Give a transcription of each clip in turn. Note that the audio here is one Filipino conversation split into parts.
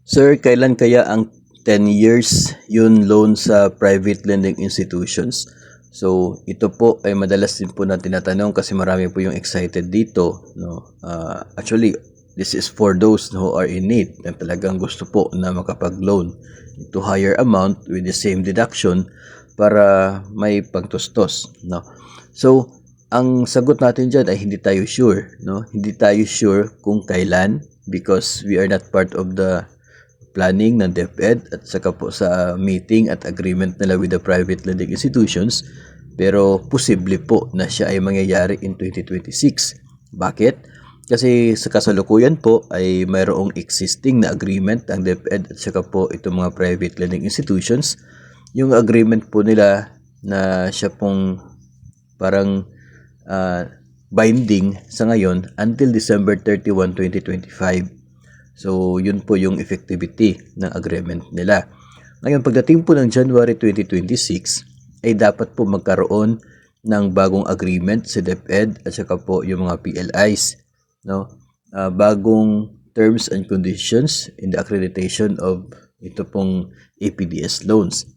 Sir, kailan kaya ang 10 years yun loan sa private lending institutions? So, ito po ay madalas din po na tinatanong kasi marami po yung excited dito. No? Actually, this is for those who are in need na talagang gusto po na makapag-loan to higher amount with the same deduction para may pagtustos. No? So, ang sagot natin dyan ay hindi tayo sure. No? Hindi tayo sure kung kailan because we are not part of the planning ng DepEd at saka po sa meeting at agreement nila with the private lending institutions, pero posible po na siya ay mangyayari in 2026. Bakit? Kasi sa kasalukuyan po ay mayroong existing na agreement ang DepEd at saka po itong mga private lending institutions. Yung agreement po nila na siya pong parang binding sa ngayon until December 31, 2025. So, yun po yung effectivity ng agreement nila. Ngayon, pagdating po ng January 2026, ay dapat po magkaroon ng bagong agreement sa DepEd at saka po yung mga PLIs. No? Bagong terms and conditions in the accreditation of ito pong APDS loans.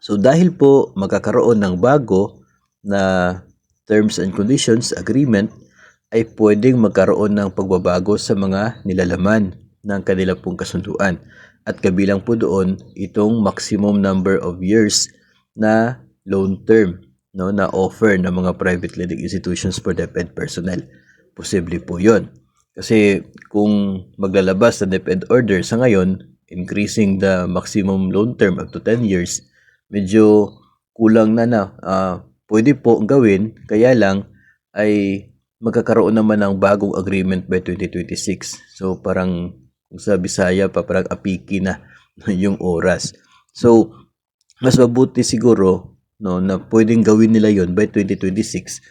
So, dahil po magkakaroon ng bago na terms and conditions agreement, ay pwedeng magkaroon ng pagbabago sa mga nilalaman ng kanila pong kasunduan. At kabilang po doon itong maximum number of years na loan term na offer ng mga private lending institutions for DepEd personnel. Posible po yon. Kasi kung maglalabas na DepEd order sa ngayon, increasing the maximum loan term up to 10 years, medyo kulang na. Pwede po gawin, kaya lang ay magkakaroon naman ng bagong agreement by 2026. So, parang kung sa Bisaya pa, parang apiki na yung oras. So, mas mabuti siguro na pwedeng gawin nila yon by 2026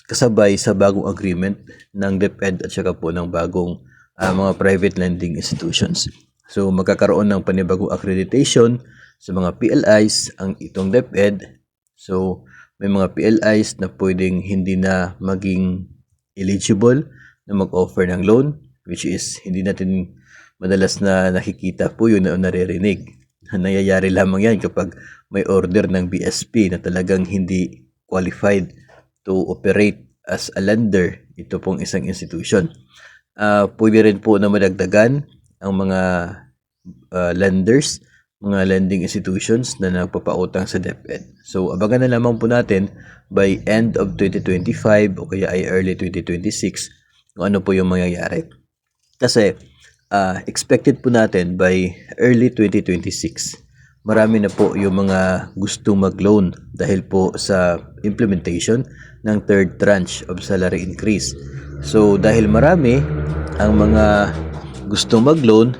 kasabay sa bagong agreement ng DepEd at saka po ng bagong mga private lending institutions. So, magkakaroon ng panibagong accreditation sa mga PLIs ang itong DepEd. So, may mga PLIs na pwedeng hindi na maging eligible na mag-offer ng loan, which is hindi natin madalas na nakikita po yun na naririnig. Nangyayari lamang yan kapag may order ng BSP na talagang hindi qualified to operate as a lender ito pong isang institution. Pwede rin po na madagdagan ang mga lenders, mga lending institutions na nagpapautang sa DepEd. So, abangan na lamang po natin by end of 2025 o kaya ay early 2026 kung ano po yung mangyayari. Kasi, expected po natin by early 2026, marami na po yung mga gustong mag-loan dahil po sa implementation ng third tranche of salary increase. So, dahil marami ang mga gustong mag-loan,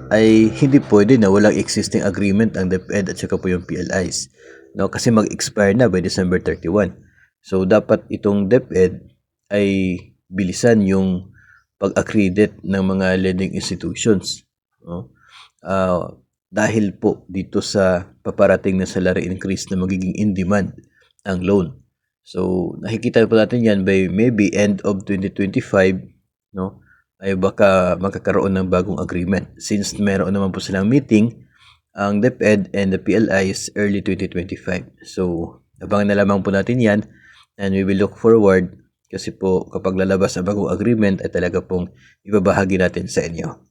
ay hindi pwede na walang existing agreement ang DepEd at saka po yung PLIs. No? Kasi mag-expire na by December 31. So, dapat itong DepEd ay bilisan yung pag-accredit ng mga lending institutions. No? Dahil po dito sa paparating na salary increase na magiging in demand ang loan. So, nakikita po natin yan by maybe end of 2025, no? Ay baka magkakaroon ng bagong agreement since meron naman po silang meeting ang DepEd and the PLIs early 2025. So, abangan na lamang po natin yan and we will look forward kasi po kapag lalabas ang bagong agreement ay talaga pong ibabahagi natin sa inyo.